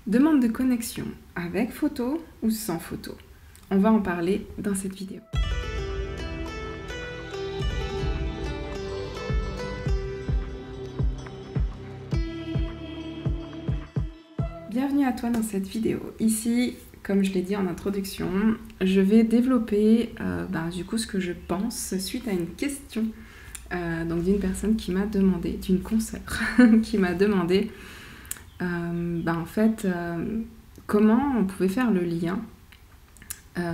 Demande de connexion avec photo ou sans photo? On va en parler dans cette vidéo. Bienvenue à toi dans cette vidéo. Ici, comme je l'ai dit en introduction, je vais développer du coup ce que je pense suite à une question donc d'une personne qui m'a demandé, d'une consoeur qui m'a demandé comment on pouvait faire le lien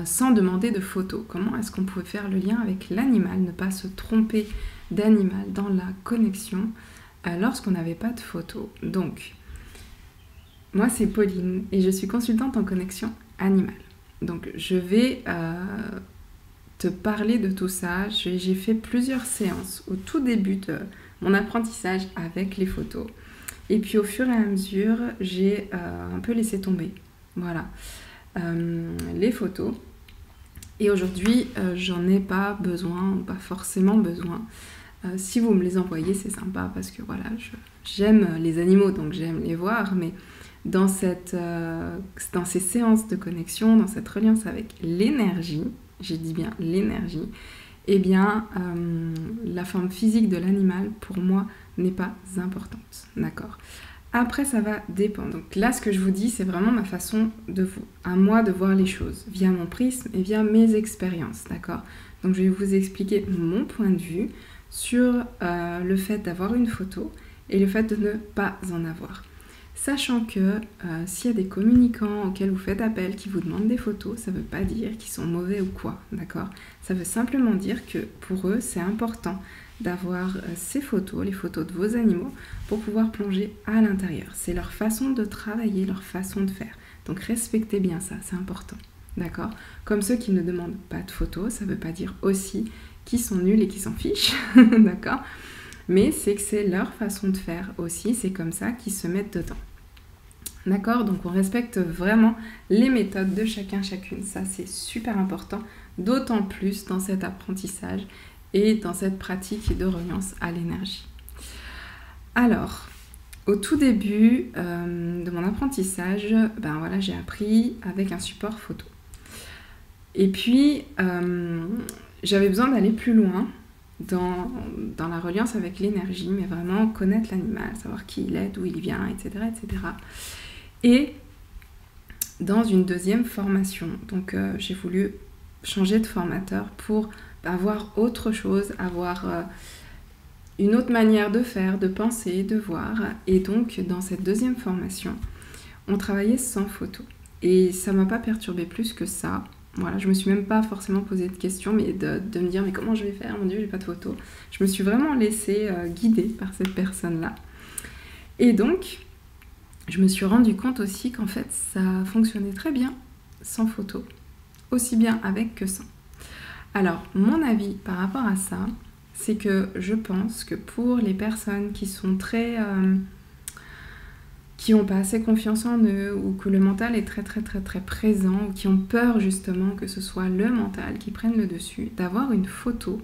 sans demander de photos. Comment est-ce qu'on pouvait faire le lien avec l'animal, ne pas se tromper d'animal dans la connexion lorsqu'on n'avait pas de photos. Donc, moi c'est Pauline et je suis consultante en connexion animale. Donc je vais te parler de tout ça. J'ai fait plusieurs séances au tout début de mon apprentissage avec les photos. Et puis au fur et à mesure, j'ai un peu laissé tomber, voilà, les photos. Et aujourd'hui, j'en ai pas besoin, pas forcément besoin. Si vous me les envoyez, c'est sympa parce que voilà, j'aime les animaux, donc j'aime les voir. Mais dans ces séances de connexion, dans cette reliance avec l'énergie, j'ai dit bien l'énergie, eh bien, la forme physique de l'animal, pour moi, n'est pas importante, d'accord? Après, ça va dépendre. Donc là, ce que je vous dis, c'est vraiment ma façon à moi de voir les choses, via mon prisme et via mes expériences, d'accord? Donc je vais vous expliquer mon point de vue sur le fait d'avoir une photo et le fait de ne pas en avoir. Sachant que s'il y a des communicants auxquels vous faites appel qui vous demandent des photos, ça ne veut pas dire qu'ils sont mauvais ou quoi, d'accord? Ça veut simplement dire que pour eux, c'est important d'avoir ces photos, les photos de vos animaux, pour pouvoir plonger à l'intérieur. C'est leur façon de travailler, leur façon de faire. Donc respectez bien ça, c'est important, d'accord? Comme ceux qui ne demandent pas de photos, ça ne veut pas dire aussi qu'ils sont nuls et qu'ils s'en fichent, d'accord? Mais c'est que c'est leur façon de faire aussi, c'est comme ça qu'ils se mettent dedans. D'accord? Donc on respecte vraiment les méthodes de chacun, chacune. Ça c'est super important, d'autant plus dans cet apprentissage et dans cette pratique de reliance à l'énergie. Alors, au tout début de mon apprentissage, j'ai appris avec un support photo. Et puis, j'avais besoin d'aller plus loin dans la reliance avec l'énergie, mais vraiment connaître l'animal, savoir qui il est, d'où il vient, etc. etc. Et dans une deuxième formation, donc j'ai voulu changer de formateur pour avoir autre chose, avoir une autre manière de faire, de penser, de voir. Et donc dans cette deuxième formation, on travaillait sans photo. Et ça m'a pas perturbée plus que ça. Voilà, je me suis même pas forcément posé de questions, mais de me dire mais comment je vais faire, mon Dieu, j'ai pas de photo. Je me suis vraiment laissée guider par cette personne-là. Et donc, je me suis rendu compte aussi qu'en fait, ça fonctionnait très bien sans photo, aussi bien avec que sans. Alors, mon avis par rapport à ça, c'est que je pense que pour les personnes qui sont qui n'ont pas assez confiance en eux, ou que le mental est très très très très présent, ou qui ont peur justement que ce soit le mental qui prenne le dessus, d'avoir une photo.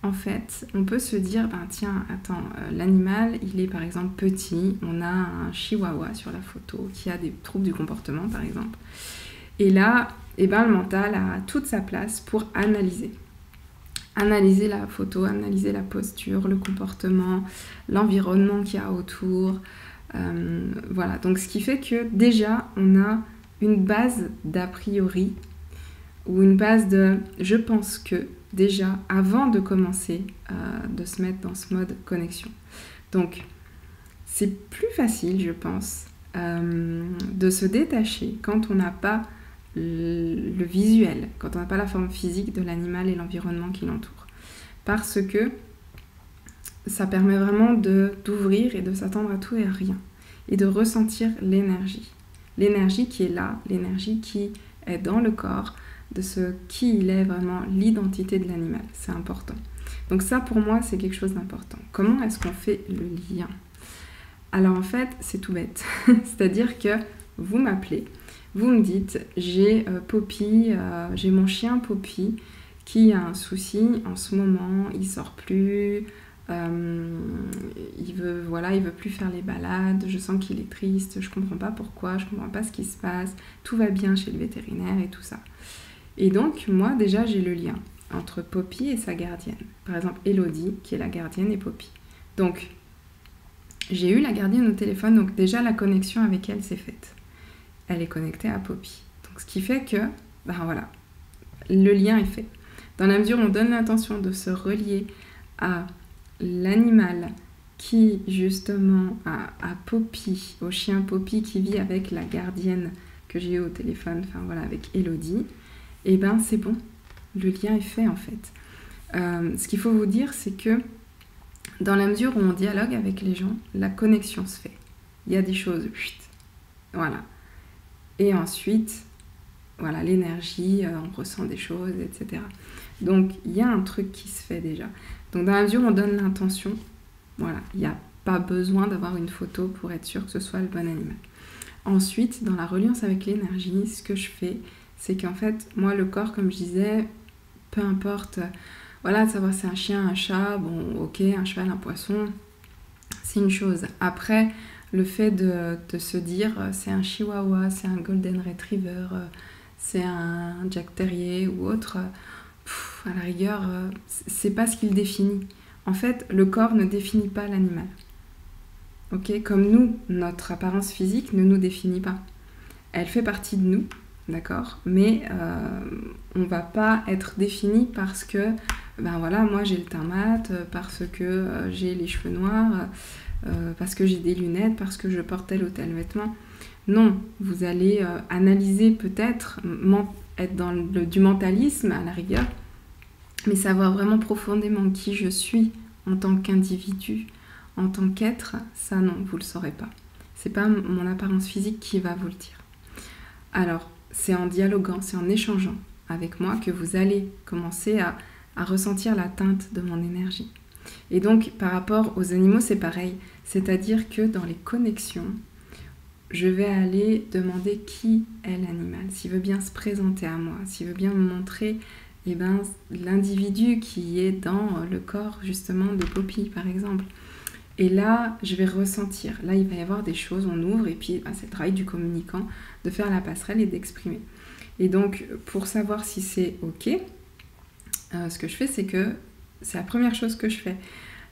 En fait, on peut se dire, tiens, attends, l'animal, il est par exemple petit, on a un chihuahua sur la photo qui a des troubles du comportement par exemple. Et là, le mental a toute sa place pour analyser. Analyser la photo, analyser la posture, le comportement, l'environnement qu'il y a autour. Voilà, donc ce qui fait que déjà, on a une base d'a priori, ou une base de « je pense que », déjà avant de commencer de se mettre dans ce mode connexion. Donc c'est plus facile, je pense, de se détacher quand on n'a pas le visuel, quand on n'a pas la forme physique de l'animal et l'environnement qui l'entoure. Parce que ça permet vraiment d'ouvrir et de s'attendre à tout et à rien. Et de ressentir l'énergie. L'énergie qui est là, l'énergie qui est dans le corps, de ce qui il est vraiment, l'identité de l'animal, c'est important. Donc ça pour moi c'est quelque chose d'important. Comment est-ce qu'on fait le lien? Alors en fait c'est tout bête, c'est-à-dire que vous m'appelez, vous me dites j'ai Poppy, j'ai mon chien Poppy qui a un souci en ce moment, il sort plus, il veut plus faire les balades, je sens qu'il est triste, je comprends pas pourquoi, je comprends pas ce qui se passe, tout va bien chez le vétérinaire et tout ça. Et donc, moi, déjà, j'ai le lien entre Poppy et sa gardienne. Par exemple, Elodie, qui est la gardienne, et Poppy. Donc, j'ai eu la gardienne au téléphone, donc déjà, la connexion avec elle s'est faite. Elle est connectée à Poppy. Donc, ce qui fait que, ben voilà, le lien est fait. Dans la mesure où on donne l'intention de se relier à l'animal qui, justement, à Poppy, au chien Poppy qui vit avec la gardienne que j'ai eu au téléphone, enfin voilà, avec Elodie, et ben c'est bon, le lien est fait en fait. Ce qu'il faut vous dire, c'est que dans la mesure où on dialogue avec les gens, la connexion se fait. Il y a des choses, voilà. Et ensuite, voilà, l'énergie, on ressent des choses, etc. Donc, il y a un truc qui se fait déjà. Donc, dans la mesure où on donne l'intention, voilà, il n'y a pas besoin d'avoir une photo pour être sûr que ce soit le bon animal. Ensuite, dans la reliance avec l'énergie, ce que je fais, c'est qu'en fait, moi, le corps, comme je disais, peu importe, voilà, de savoir si c'est un chien, un chat, bon, ok, un cheval, un poisson, c'est une chose. Après, le fait de se dire, c'est un chihuahua, c'est un golden retriever, c'est un Jack Terrier ou autre, à la rigueur, c'est pas ce qu'il définit. En fait, le corps ne définit pas l'animal. Ok, comme nous, notre apparence physique ne nous définit pas. Elle fait partie de nous, d'accord, mais on va pas être défini parce que, ben voilà, moi j'ai le teint mat, parce que j'ai les cheveux noirs, parce que j'ai des lunettes, parce que je porte tel ou tel vêtement. Non, vous allez analyser peut-être, être dans du mentalisme à la rigueur, mais savoir vraiment profondément qui je suis en tant qu'individu, en tant qu'être, ça non, vous le saurez pas. C'est pas mon apparence physique qui va vous le dire. Alors, c'est en dialoguant, c'est en échangeant avec moi que vous allez commencer à ressentir la teinte de mon énergie. Et donc, par rapport aux animaux, c'est pareil. C'est-à-dire que dans les connexions, je vais aller demander qui est l'animal, s'il veut bien se présenter à moi, s'il veut bien me montrer l'individu qui est dans le corps justement de Poppy, par exemple. Et là, je vais ressentir. Là, il va y avoir des choses, on ouvre, et puis c'est le travail du communicant de faire la passerelle et d'exprimer. Et donc, pour savoir si c'est OK, ce que je fais, c'est la première chose que je fais.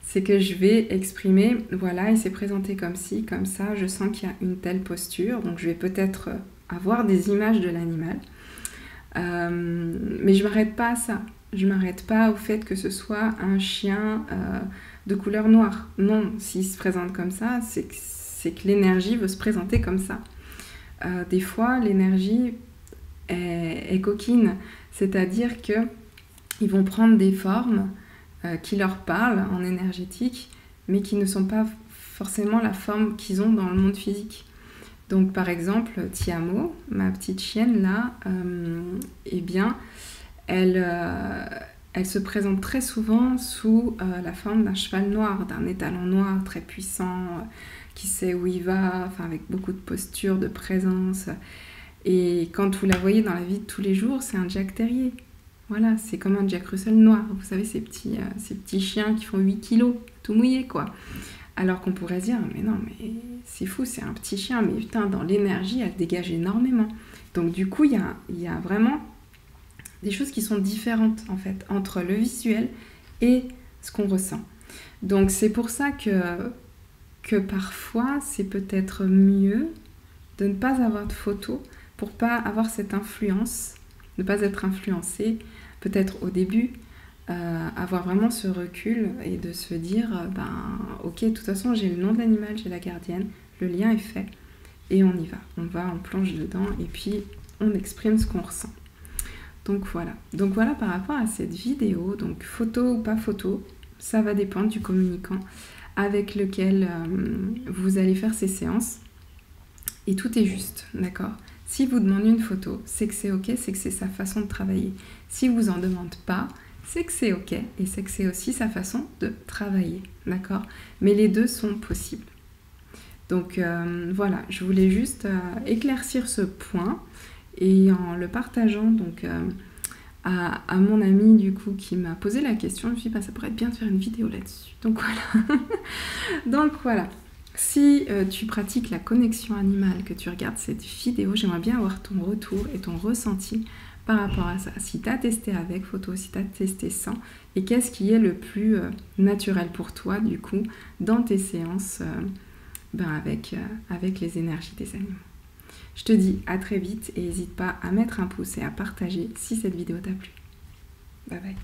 C'est que je vais exprimer, voilà, il s'est présenté comme ci, comme ça, je sens qu'il y a une telle posture, donc je vais peut-être avoir des images de l'animal. Mais je ne m'arrête pas à ça. Je ne m'arrête pas au fait que ce soit un chien de couleur noire. Non, s'il se présente comme ça, c'est que l'énergie veut se présenter comme ça. Des fois, l'énergie est coquine, c'est-à-dire qu'ils vont prendre des formes qui leur parlent en énergétique, mais qui ne sont pas forcément la forme qu'ils ont dans le monde physique. Donc par exemple, Tiamo, ma petite chienne là, eh bien, elle se présente très souvent sous la forme d'un cheval noir, d'un étalon noir très puissant, qui sait où il va, enfin, avec beaucoup de posture, de présence. Et quand vous la voyez dans la vie de tous les jours, c'est un Jack Terrier. Voilà, c'est comme un Jack Russell noir. Vous savez, ces petits chiens qui font 8 kilos, tout mouillés, quoi. Alors qu'on pourrait se dire, mais non, mais c'est fou, c'est un petit chien, mais putain, dans l'énergie, elle dégage énormément. Donc du coup, il y a vraiment des choses qui sont différentes, en fait, entre le visuel et ce qu'on ressent. Donc c'est pour ça que parfois, c'est peut-être mieux de ne pas avoir de photos pour pas avoir cette influence, ne pas être influencé, peut-être au début, avoir vraiment ce recul et de se dire, ok, de toute façon, j'ai le nom de l'animal, j'ai la gardienne, le lien est fait, et on y va. On plonge dedans, et puis on exprime ce qu'on ressent. Donc voilà par rapport à cette vidéo, donc photo ou pas photo, ça va dépendre du communicant avec lequel vous allez faire ces séances. Et tout est juste, d'accord ? Si vous demandez une photo, c'est que c'est ok, c'est que c'est sa façon de travailler. Si vous en demande pas, c'est que c'est ok et c'est que c'est aussi sa façon de travailler, d'accord ? Mais les deux sont possibles. Donc voilà, je voulais juste éclaircir ce point et en le partageant donc à mon ami du coup qui m'a posé la question, je me suis dit bah, ça pourrait être bien de faire une vidéo là-dessus. Donc voilà. Donc voilà. Si tu pratiques la connexion animale, que tu regardes cette vidéo, j'aimerais bien avoir ton retour et ton ressenti par rapport à ça. Si tu as testé avec photo, si tu as testé sans, et qu'est-ce qui est le plus naturel pour toi du coup dans tes séances avec les énergies des animaux. Je te dis à très vite et n'hésite pas à mettre un pouce et à partager si cette vidéo t'a plu. Bye bye.